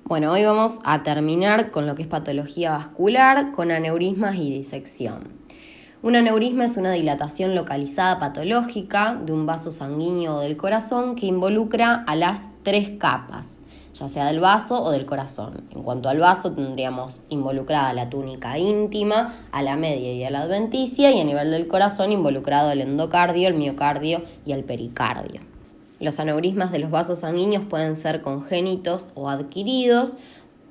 Bueno, hoy vamos a terminar con lo que es patología vascular, con aneurismas y disección. Un aneurisma es una dilatación localizada patológica de un vaso sanguíneo o del corazón que involucra a las tres capas, ya sea del vaso o del corazón. En cuanto al vaso, tendríamos involucrada la túnica íntima, a la media y a la adventicia, y a nivel del corazón involucrado el endocardio, el miocardio y el pericardio. Los aneurismas de los vasos sanguíneos pueden ser congénitos o adquiridos.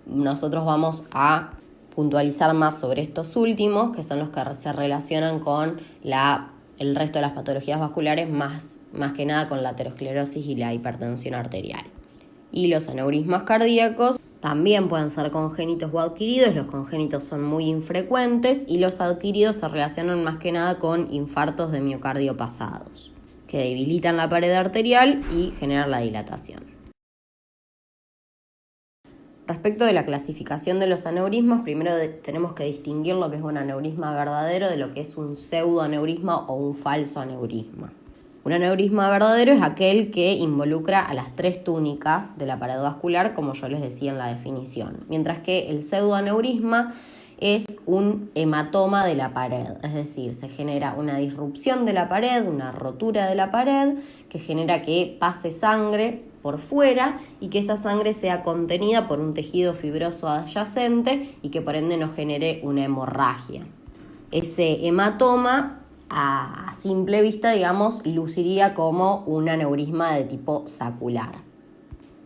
Nosotros vamos a puntualizar más sobre estos últimos, que son los que se relacionan con el resto de las patologías vasculares, más que nada con la aterosclerosis y la hipertensión arterial. Y los aneurismas cardíacos también pueden ser congénitos o adquiridos. Los congénitos son muy infrecuentes y los adquiridos se relacionan más que nada con infartos de miocardio pasados, que debilitan la pared arterial y generan la dilatación. Respecto de la clasificación de los aneurismas, primero tenemos que distinguir lo que es un aneurisma verdadero de lo que es un pseudoaneurisma o un falso aneurisma. Un aneurisma verdadero es aquel que involucra a las tres túnicas de la pared vascular, como yo les decía en la definición, mientras que el pseudoaneurisma es un hematoma de la pared, es decir, se genera una disrupción de la pared, una rotura de la pared que genera que pase sangre por fuera y que esa sangre sea contenida por un tejido fibroso adyacente y que por ende nos genere una hemorragia. Ese hematoma a simple vista, luciría como un aneurisma de tipo sacular.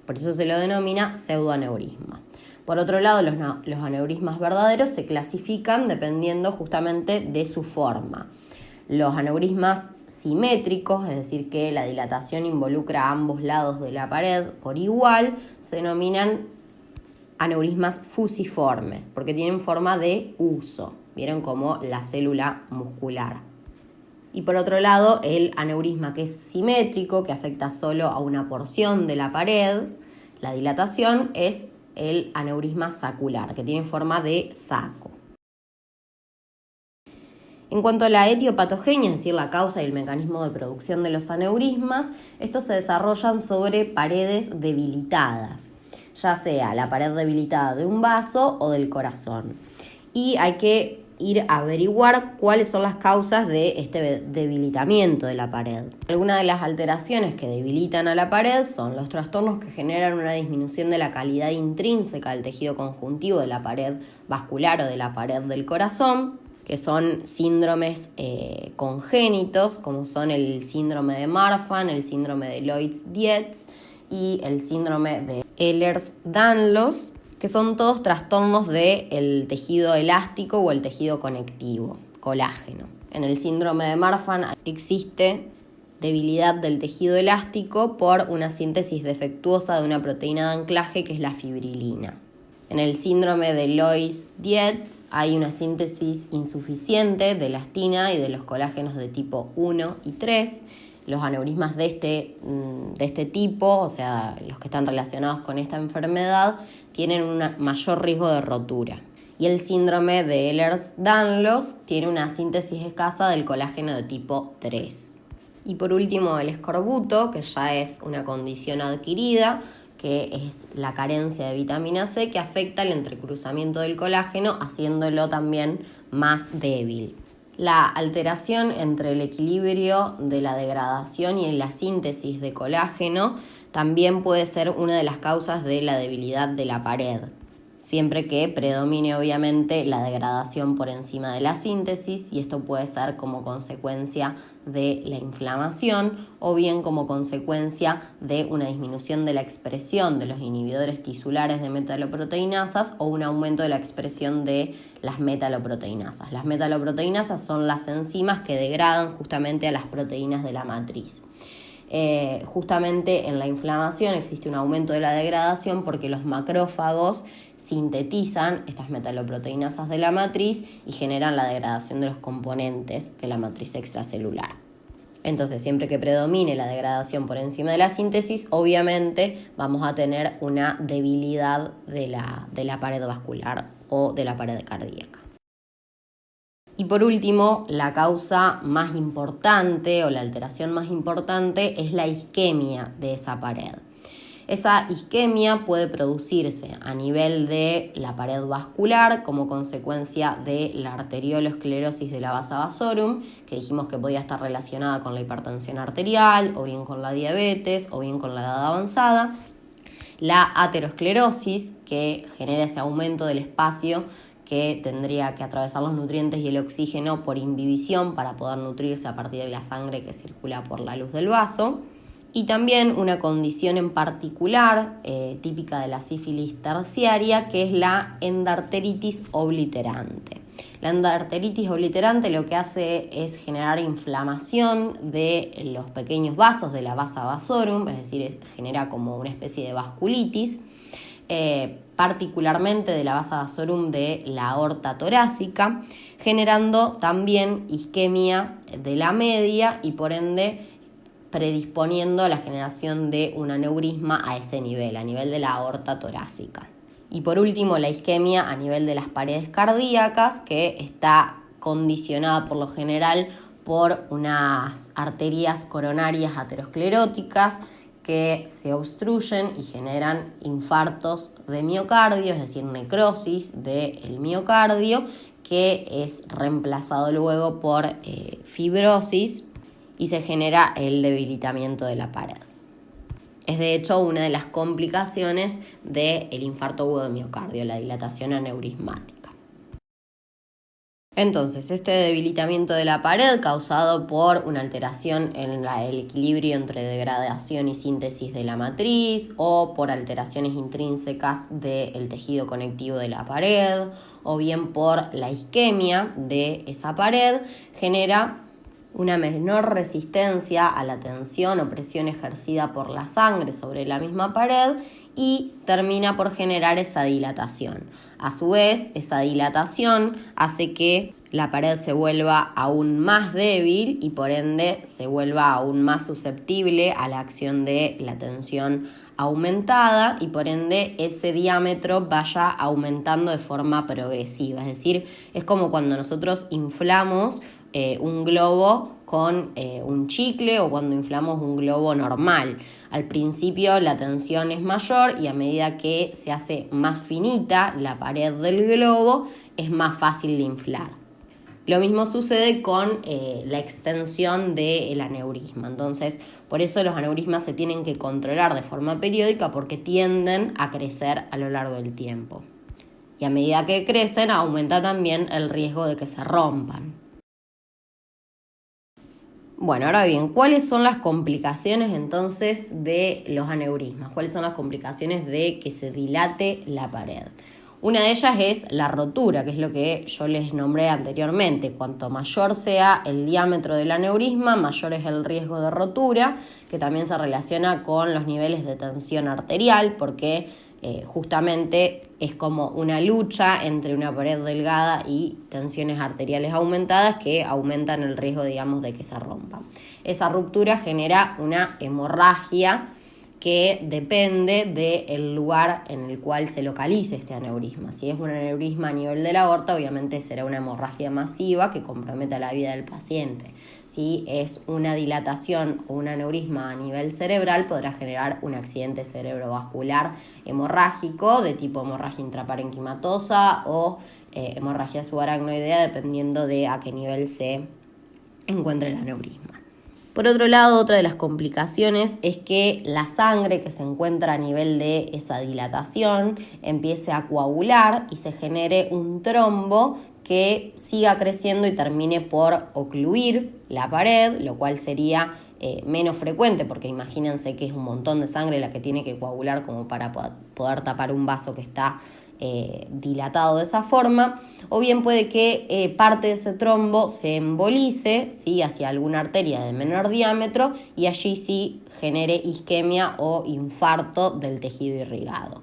Por eso se lo denomina pseudoaneurisma. Por otro lado, los aneurismas verdaderos se clasifican dependiendo justamente de su forma. Los aneurismas simétricos, es decir, que la dilatación involucra a ambos lados de la pared por igual, se denominan aneurismas fusiformes, porque tienen forma de huso, ¿vieron? Como la célula muscular. Y por otro lado, el aneurisma que es simétrico, que afecta solo a una porción de la pared, la dilatación, es el aneurisma sacular, que tiene forma de saco. En cuanto a la etiopatogenia, es decir, la causa y el mecanismo de producción de los aneurismas, estos se desarrollan sobre paredes debilitadas, ya sea la pared debilitada de un vaso o del corazón. Y hay que ir a averiguar cuáles son las causas de este debilitamiento de la pared. Algunas de las alteraciones que debilitan a la pared son los trastornos que generan una disminución de la calidad intrínseca del tejido conjuntivo de la pared vascular o de la pared del corazón, que son síndromes congénitos, como son el síndrome de Marfan, el síndrome de Loeys-Dietz y el síndrome de Ehlers-Danlos, que son todos trastornos del tejido elástico o el tejido conectivo, colágeno. En el síndrome de Marfan existe debilidad del tejido elástico por una síntesis defectuosa de una proteína de anclaje que es la fibrilina. En el síndrome de Loeys-Dietz hay una síntesis insuficiente de elastina y de los colágenos de tipo 1 y 3. Los aneurismas de este tipo, o sea, los que están relacionados con esta enfermedad, tienen un mayor riesgo de rotura. Y el síndrome de Ehlers-Danlos tiene una síntesis escasa del colágeno de tipo 3. Y por último, el escorbuto, que ya es una condición adquirida, que es la carencia de vitamina C, que afecta el entrecruzamiento del colágeno, haciéndolo también más débil. La alteración entre el equilibrio de la degradación y la síntesis de colágeno también puede ser una de las causas de la debilidad de la pared, siempre que predomine obviamente la degradación por encima de la síntesis, y esto puede ser como consecuencia de la inflamación o bien como consecuencia de una disminución de la expresión de los inhibidores tisulares de metaloproteinasas o un aumento de la expresión de las metaloproteinasas. Las metaloproteinasas son las enzimas que degradan justamente a las proteínas de la matriz. Justamente en la inflamación existe un aumento de la degradación porque los macrófagos sintetizan estas metaloproteinasas de la matriz y generan la degradación de los componentes de la matriz extracelular. Entonces, siempre que predomine la degradación por encima de la síntesis, obviamente vamos a tener una debilidad de la pared vascular o de la pared cardíaca. Y por último, la causa más importante o la alteración más importante es la isquemia de esa pared. Esa isquemia puede producirse a nivel de la pared vascular como consecuencia de la arteriolosclerosis de la vasa vasorum, que dijimos que podía estar relacionada con la hipertensión arterial, o bien con la diabetes, o bien con la edad avanzada. La aterosclerosis, que genera ese aumento del espacio que tendría que atravesar los nutrientes y el oxígeno por imbibición para poder nutrirse a partir de la sangre que circula por la luz del vaso. Y también una condición en particular, típica de la sífilis terciaria, que es la endarteritis obliterante. La endarteritis obliterante lo que hace es generar inflamación de los pequeños vasos de la vasa vasorum, es decir, genera como una especie de vasculitis, particularmente de la vasa vasorum de la aorta torácica, generando también isquemia de la media y por ende predisponiendo a la generación de un aneurisma a ese nivel, a nivel de la aorta torácica. Y por último, la isquemia a nivel de las paredes cardíacas, que está condicionada por lo general por unas arterias coronarias ateroscleróticas que se obstruyen y generan infartos de miocardio, es decir, necrosis del miocardio, que es reemplazado luego por fibrosis y se genera el debilitamiento de la pared. Es de hecho una de las complicaciones del infarto agudo de miocardio, la dilatación aneurismática. Entonces, este debilitamiento de la pared causado por una alteración en el equilibrio entre degradación y síntesis de la matriz o por alteraciones intrínsecas del tejido conectivo de la pared o bien por la isquemia de esa pared, genera una menor resistencia a la tensión o presión ejercida por la sangre sobre la misma pared y termina por generar esa dilatación. A su vez, esa dilatación hace que la pared se vuelva aún más débil y por ende se vuelva aún más susceptible a la acción de la tensión aumentada y por ende ese diámetro vaya aumentando de forma progresiva. Es decir, es como cuando nosotros inflamos un globo con un chicle o cuando inflamos un globo normal. Al principio la tensión es mayor y a medida que se hace más finita la pared del globo es más fácil de inflar. Lo mismo sucede con la extensión del aneurisma. Entonces, por eso los aneurismas se tienen que controlar de forma periódica porque tienden a crecer a lo largo del tiempo. Y a medida que crecen aumenta también el riesgo de que se rompan. Bueno, ahora bien, ¿cuáles son las complicaciones entonces de los aneurismas? ¿Cuáles son las complicaciones de que se dilate la pared? Una de ellas es la rotura, que es lo que yo les nombré anteriormente. Cuanto mayor sea el diámetro del aneurisma, mayor es el riesgo de rotura, que también se relaciona con los niveles de tensión arterial, porque justamente es como una lucha entre una pared delgada y tensiones arteriales aumentadas que aumentan el riesgo, digamos, de que se rompa. Esa ruptura genera una hemorragia que depende del lugar en el cual se localice este aneurisma. Si es un aneurisma a nivel de la aorta, obviamente será una hemorragia masiva que comprometa la vida del paciente. Si es una dilatación o un aneurisma a nivel cerebral, podrá generar un accidente cerebrovascular hemorrágico de tipo hemorragia intraparenquimatosa o hemorragia subaracnoidea, dependiendo de a qué nivel se encuentre el aneurisma. Por otro lado, otra de las complicaciones es que la sangre que se encuentra a nivel de esa dilatación empiece a coagular y se genere un trombo que siga creciendo y termine por ocluir la pared, lo cual sería menos frecuente, porque imagínense que es un montón de sangre la que tiene que coagular como para poder tapar un vaso que está dilatado de esa forma, o bien puede que parte de ese trombo se embolice, ¿sí?, hacia alguna arteria de menor diámetro y allí sí genere isquemia o infarto del tejido irrigado.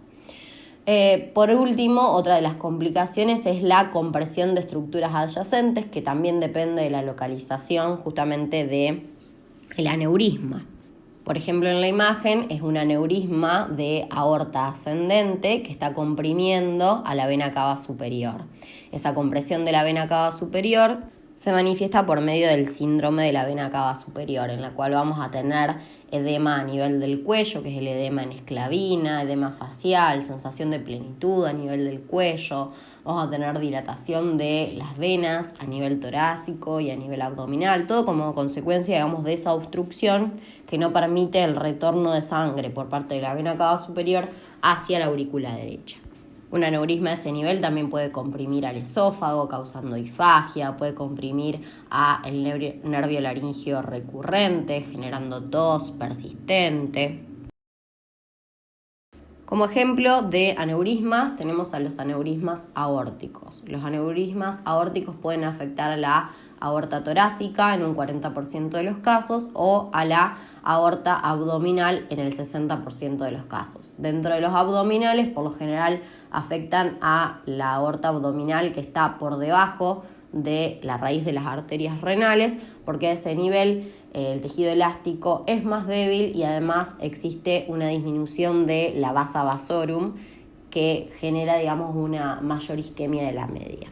Por último, otra de las complicaciones es la compresión de estructuras adyacentes, que también depende de la localización justamente del aneurisma. Por ejemplo, en la imagen es un aneurisma de aorta ascendente que está comprimiendo a la vena cava superior. Esa compresión de la vena cava superior Se manifiesta por medio del síndrome de la vena cava superior, en la cual vamos a tener edema a nivel del cuello, que es el edema en esclavina, edema facial, sensación de plenitud a nivel del cuello. Vamos a tener dilatación de las venas a nivel torácico y a nivel abdominal, todo como consecuencia, digamos, de esa obstrucción que no permite el retorno de sangre por parte de la vena cava superior hacia la aurícula derecha. Un aneurisma de ese nivel también puede comprimir al esófago, causando disfagia, puede comprimir al nervio laríngeo recurrente, generando tos persistente. Como ejemplo de aneurismas tenemos a los aneurismas aórticos. Los aneurismas aórticos pueden afectar a la aorta torácica en un 40% de los casos o a la aorta abdominal en el 60% de los casos. Dentro de los abdominales, por lo general, afectan a la aorta abdominal que está por debajo de la raíz de las arterias renales, porque a ese nivel el tejido elástico es más débil y además existe una disminución de la vasa vasorum que genera, digamos, una mayor isquemia de la media.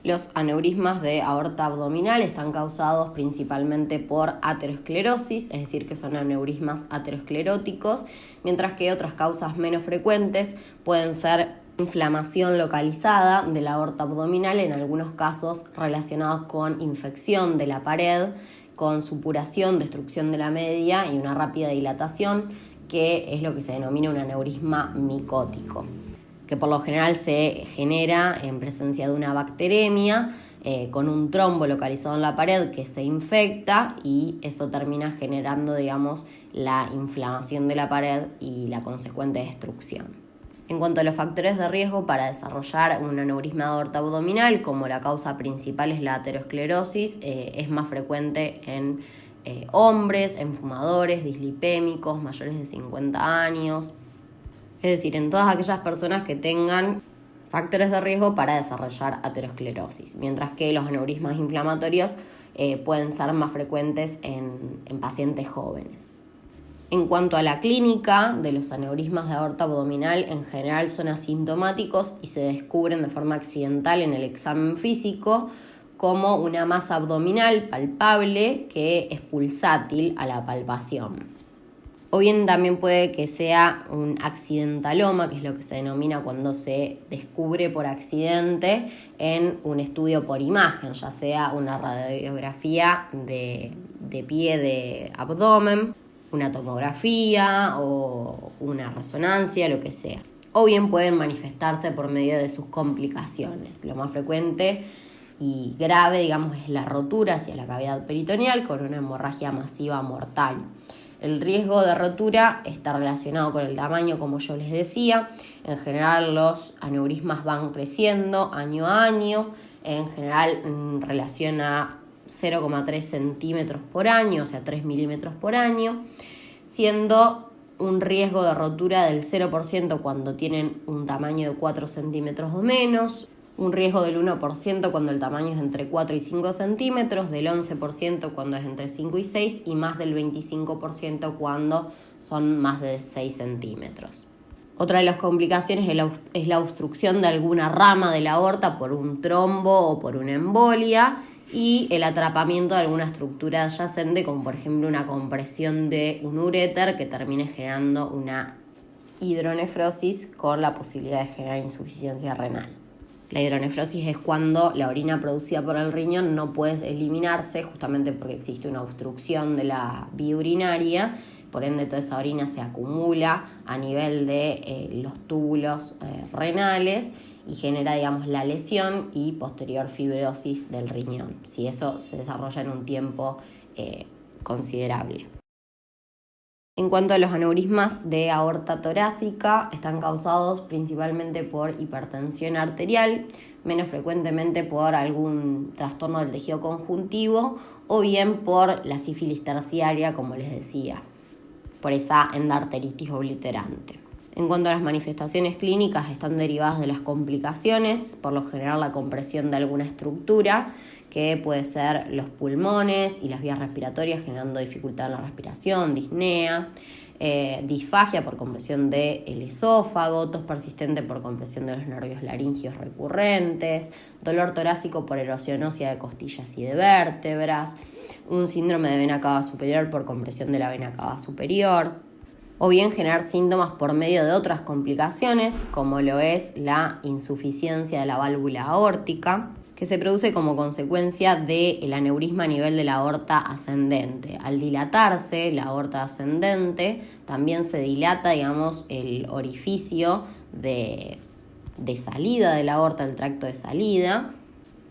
Los aneurismas de aorta abdominal están causados principalmente por aterosclerosis, es decir, que son aneurismas ateroscleróticos, mientras que otras causas menos frecuentes pueden ser inflamación localizada de la aorta abdominal, en algunos casos relacionados con infección de la pared, con supuración, destrucción de la media y una rápida dilatación, que es lo que se denomina un aneurisma micótico, que por lo general se genera en presencia de una bacteremia, con un trombo localizado en la pared que se infecta y eso termina generando, digamos, la inflamación de la pared y la consecuente destrucción. En cuanto a los factores de riesgo para desarrollar un aneurisma de aorta abdominal, como la causa principal es la aterosclerosis, es más frecuente en hombres, en fumadores, dislipémicos, mayores de 50 años. Es decir, en todas aquellas personas que tengan factores de riesgo para desarrollar aterosclerosis, mientras que los aneurismas inflamatorios pueden ser más frecuentes en pacientes jóvenes. En cuanto a la clínica de los aneurismas de aorta abdominal, en general son asintomáticos y se descubren de forma accidental en el examen físico como una masa abdominal palpable que es pulsátil a la palpación. O bien también puede que sea un accidentaloma, que es lo que se denomina cuando se descubre por accidente en un estudio por imagen, ya sea una radiografía de pie de abdomen, una tomografía o una resonancia, lo que sea. O bien pueden manifestarse por medio de sus complicaciones. Lo más frecuente y grave, digamos, es la rotura hacia la cavidad peritoneal con una hemorragia masiva mortal. El riesgo de rotura está relacionado con el tamaño, como yo les decía. En general los aneurismas van creciendo año a año, en general en relación a 0,3 centímetros por año, o sea 3 milímetros por año, siendo un riesgo de rotura del 0% cuando tienen un tamaño de 4 centímetros o menos, un riesgo del 1% cuando el tamaño es entre 4 y 5 centímetros, del 11% cuando es entre 5 y 6 y más del 25% cuando son más de 6 centímetros. Otra de las complicaciones es la obstrucción de alguna rama de la aorta por un trombo o por una embolia y el atrapamiento de alguna estructura adyacente, como por ejemplo una compresión de un uréter que termine generando una hidronefrosis con la posibilidad de generar insuficiencia renal. La hidronefrosis es cuando la orina producida por el riñón no puede eliminarse justamente porque existe una obstrucción de la vía urinaria, por ende toda esa orina se acumula a nivel de los túbulos renales y genera, digamos, la lesión y posterior fibrosis del riñón, si eso se desarrolla en un tiempo considerable. En cuanto a los aneurismas de aorta torácica, están causados principalmente por hipertensión arterial, menos frecuentemente por algún trastorno del tejido conjuntivo o bien por la sífilis terciaria, como les decía, por esa endarteritis obliterante. En cuanto a las manifestaciones clínicas, están derivadas de las complicaciones, por lo general la compresión de alguna estructura, que puede ser los pulmones y las vías respiratorias, generando dificultad en la respiración, disnea, disfagia por compresión del esófago, tos persistente por compresión de los nervios laringios recurrentes, dolor torácico por erosión ósea de costillas y de vértebras, un síndrome de vena cava superior por compresión de la vena cava superior, o bien generar síntomas por medio de otras complicaciones, como lo es la insuficiencia de la válvula aórtica, que se produce como consecuencia del aneurisma a nivel de la aorta ascendente. Al dilatarse la aorta ascendente, también se dilata, el orificio de salida de la aorta, el tracto de salida,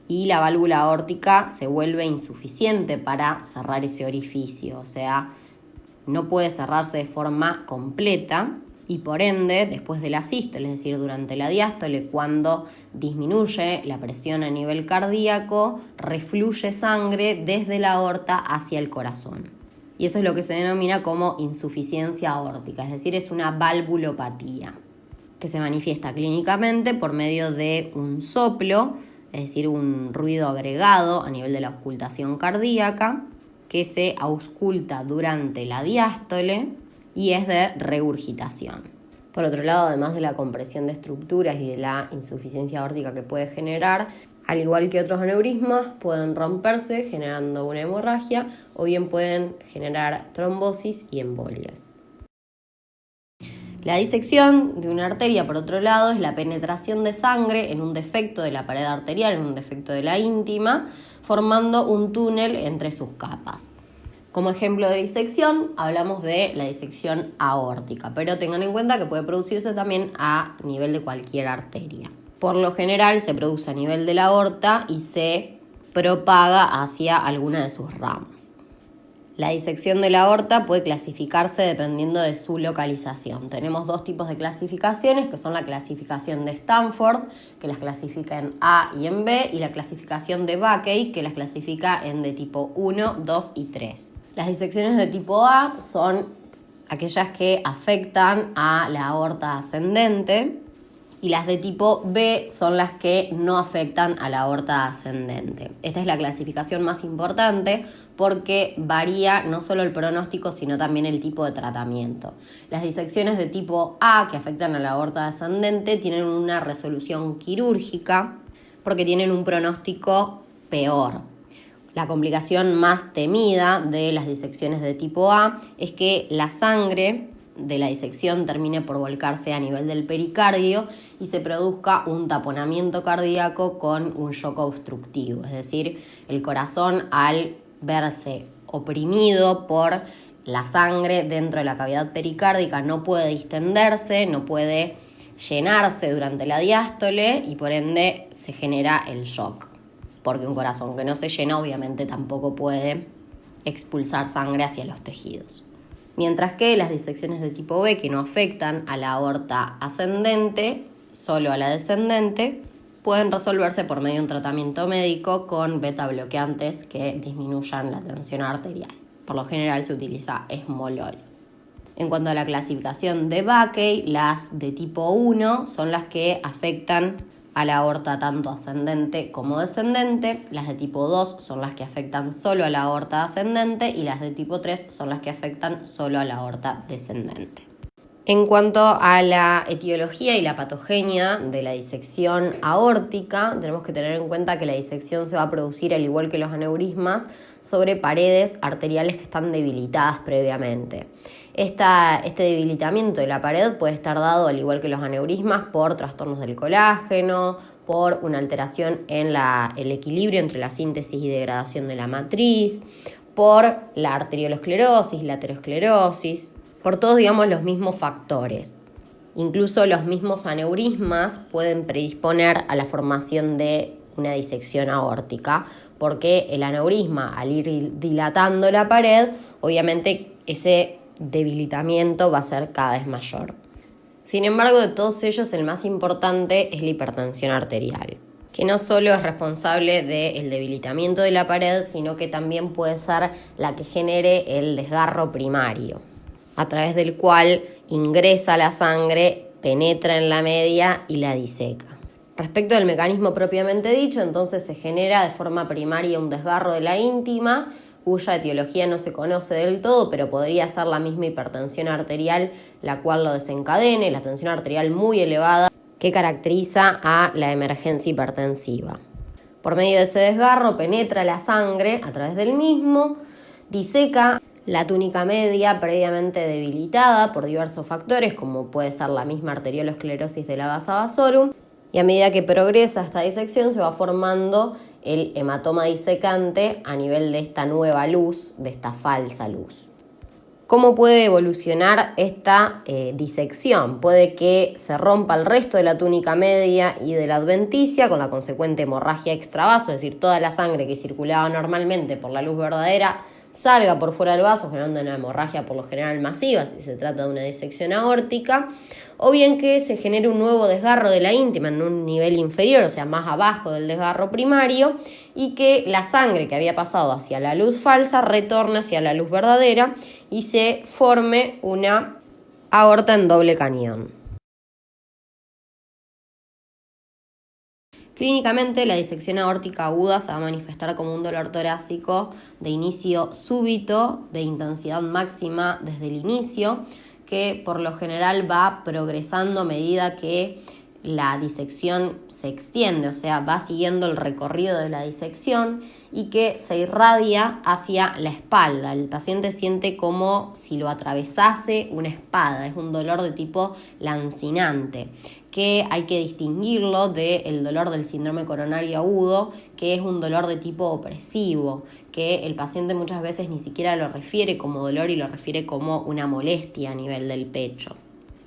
y la válvula aórtica se vuelve insuficiente para cerrar ese orificio, o sea, no puede cerrarse de forma completa y por ende, después de la sístole, es decir, durante la diástole, cuando disminuye la presión a nivel cardíaco, refluye sangre desde la aorta hacia el corazón. Y eso es lo que se denomina como insuficiencia aórtica, es decir, es una valvulopatía que se manifiesta clínicamente por medio de un soplo, es decir, un ruido agregado a nivel de la auscultación cardíaca, que se ausculta durante la diástole y es de regurgitación. Por otro lado, además de la compresión de estructuras y de la insuficiencia aórtica que puede generar, al igual que otros aneurismas, pueden romperse generando una hemorragia o bien pueden generar trombosis y embolias. La disección de una arteria, por otro lado, es la penetración de sangre en un defecto de la pared arterial, en un defecto de la íntima, formando un túnel entre sus capas. Como ejemplo de disección, hablamos de la disección aórtica, pero tengan en cuenta que puede producirse también a nivel de cualquier arteria. Por lo general se produce a nivel de la aorta y se propaga hacia alguna de sus ramas. La disección de la aorta puede clasificarse dependiendo de su localización. Tenemos dos tipos de clasificaciones, que son la clasificación de Stanford, que las clasifica en A y en B, y la clasificación de Backey, que las clasifica en de tipo 1, 2 y 3. Las disecciones de tipo A son aquellas que afectan a la aorta ascendente, y las de tipo B son las que no afectan a la aorta ascendente. Esta es la clasificación más importante porque varía no solo el pronóstico, sino también el tipo de tratamiento. Las disecciones de tipo A, que afectan a la aorta ascendente, tienen una resolución quirúrgica porque tienen un pronóstico peor. La complicación más temida de las disecciones de tipo A es que la sangre de la disección termine por volcarse a nivel del pericardio y se produzca un taponamiento cardíaco con un shock obstructivo, es decir, el corazón al verse oprimido por la sangre dentro de la cavidad pericárdica no puede distenderse, no puede llenarse durante la diástole y por ende se genera el shock, porque un corazón que no se llena obviamente tampoco puede expulsar sangre hacia los tejidos. Mientras que las disecciones de tipo B, que no afectan a la aorta ascendente, solo a la descendente, pueden resolverse por medio de un tratamiento médico con beta bloqueantes que disminuyan la tensión arterial. Por lo general se utiliza esmolol. En cuanto a la clasificación de Backey, las de tipo 1 son las que afectan a la aorta tanto ascendente como descendente, las de tipo 2 son las que afectan solo a la aorta ascendente y las de tipo 3 son las que afectan solo a la aorta descendente. En cuanto a la etiología y la patogenia de la disección aórtica, tenemos que tener en cuenta que la disección se va a producir, al igual que los aneurismas, sobre paredes arteriales que están debilitadas previamente. Este debilitamiento de la pared puede estar dado, al igual que los aneurismas, por trastornos del colágeno, por una alteración en el equilibrio entre la síntesis y degradación de la matriz, por la arteriolosclerosis, la aterosclerosis, por todos, los mismos factores. Incluso los mismos aneurismas pueden predisponer a la formación de una disección aórtica, porque el aneurisma, al ir dilatando la pared, obviamente ese debilitamiento va a ser cada vez mayor. Sin embargo, de todos ellos, el más importante es la hipertensión arterial, que no solo es responsable del debilitamiento de la pared, sino que también puede ser la que genere el desgarro primario, a través del cual ingresa la sangre, penetra en la media y la diseca. Respecto del mecanismo propiamente dicho, entonces se genera de forma primaria un desgarro de la íntima cuya etiología no se conoce del todo, pero podría ser la misma hipertensión arterial la cual lo desencadene, la tensión arterial muy elevada que caracteriza a la emergencia hipertensiva. Por medio de ese desgarro penetra la sangre a través del mismo, diseca la túnica media previamente debilitada por diversos factores, como puede ser la misma arteriolosclerosis de la vasa vasorum, y a medida que progresa esta disección se va formando el hematoma disecante a nivel de esta nueva luz, de esta falsa luz. ¿Cómo puede evolucionar esta disección? Puede que se rompa el resto de la túnica media y de la adventicia con la consecuente hemorragia extravaso, es decir, toda la sangre que circulaba normalmente por la luz verdadera salga por fuera del vaso, generando una hemorragia por lo general masiva, si se trata de una disección aórtica, o bien que se genere un nuevo desgarro de la íntima en un nivel inferior, o sea, más abajo del desgarro primario, y que la sangre que había pasado hacia la luz falsa retorne hacia la luz verdadera y se forme una aorta en doble cañón. Clínicamente, la disección aórtica aguda se va a manifestar como un dolor torácico de inicio súbito, de intensidad máxima desde el inicio, que por lo general va progresando a medida que la disección se extiende, o sea, va siguiendo el recorrido de la disección y que se irradia hacia la espalda. El paciente siente como si lo atravesase una espada, es un dolor de tipo lancinante, que hay que distinguirlo del dolor del síndrome coronario agudo, que es un dolor de tipo opresivo, que el paciente muchas veces ni siquiera lo refiere como dolor y lo refiere como una molestia a nivel del pecho.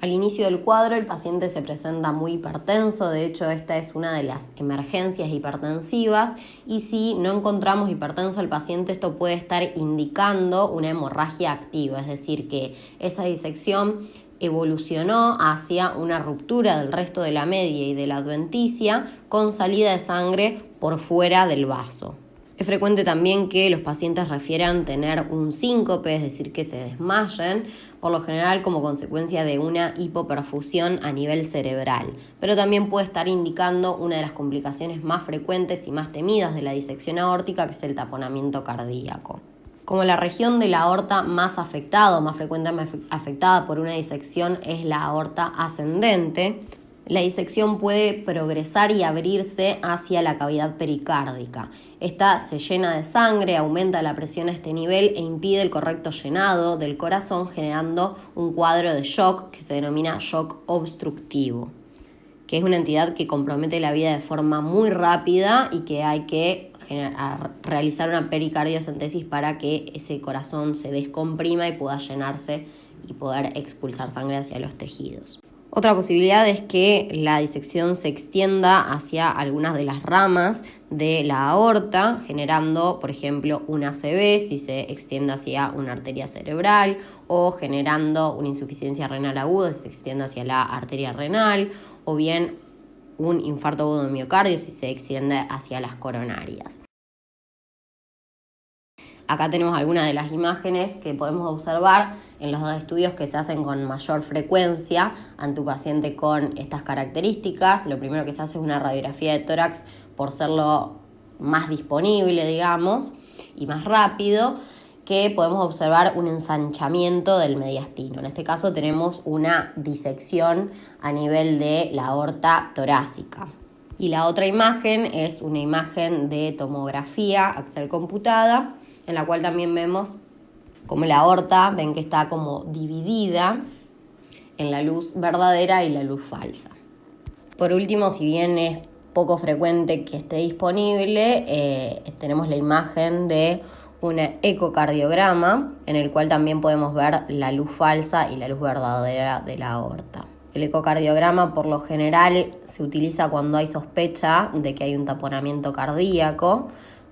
Al inicio del cuadro el paciente se presenta muy hipertenso, de hecho esta es una de las emergencias hipertensivas y si no encontramos hipertenso al paciente esto puede estar indicando una hemorragia activa, es decir que esa disección evolucionó hacia una ruptura del resto de la media y de la adventicia con salida de sangre por fuera del vaso. Es frecuente también que los pacientes refieran tener un síncope, es decir, que se desmayen, por lo general como consecuencia de una hipoperfusión a nivel cerebral, pero también puede estar indicando una de las complicaciones más frecuentes y más temidas de la disección aórtica, que es el taponamiento cardíaco. Como la región de la aorta más afectada, más frecuentemente afectada por una disección es la aorta ascendente, la disección puede progresar y abrirse hacia la cavidad pericárdica. Esta se llena de sangre, aumenta la presión a este nivel e impide el correcto llenado del corazón, generando un cuadro de shock que se denomina shock obstructivo, que es una entidad que compromete la vida de forma muy rápida y que hay que realizar una pericardiocentesis para que ese corazón se descomprima y pueda llenarse y poder expulsar sangre hacia los tejidos. Otra posibilidad es que la disección se extienda hacia algunas de las ramas de la aorta, generando, por ejemplo, un ACV si se extiende hacia una arteria cerebral, o generando una insuficiencia renal aguda si se extiende hacia la arteria renal, o bien un infarto agudo de miocardio si se extiende hacia las coronarias. Acá tenemos algunas de las imágenes que podemos observar en los dos estudios que se hacen con mayor frecuencia ante un paciente con estas características. Lo primero que se hace es una radiografía de tórax por ser lo más disponible, digamos, y más rápido, que podemos observar un ensanchamiento del mediastino. En este caso tenemos una disección a nivel de la aorta torácica. Y la otra imagen es una imagen de tomografía axial computada, en la cual también vemos como la aorta, ven que está como dividida en la luz verdadera y la luz falsa. Por último, si bien es poco frecuente que esté disponible, tenemos la imagen de un ecocardiograma en el cual también podemos ver la luz falsa y la luz verdadera de la aorta. El ecocardiograma por lo general se utiliza cuando hay sospecha de que hay un taponamiento cardíaco,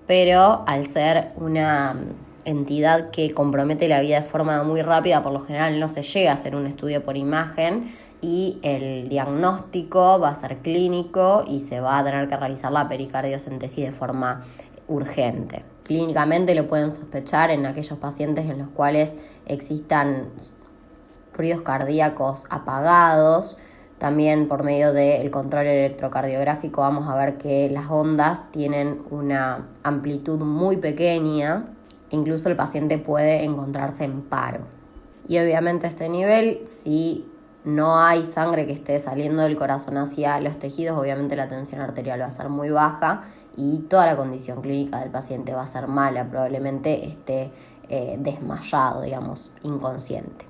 pero al ser una entidad que compromete la vida de forma muy rápida, por lo general no se llega a hacer un estudio por imagen y el diagnóstico va a ser clínico y se va a tener que realizar la pericardiocentesis de forma urgente. Clínicamente lo pueden sospechar en aquellos pacientes en los cuales existan ruidos cardíacos apagados. También por medio del control electrocardiográfico vamos a ver que las ondas tienen una amplitud muy pequeña, incluso el paciente puede encontrarse en paro. Y obviamente a este nivel, si no hay sangre que esté saliendo del corazón hacia los tejidos, obviamente la tensión arterial va a ser muy baja y toda la condición clínica del paciente va a ser mala, probablemente esté desmayado, digamos, inconsciente.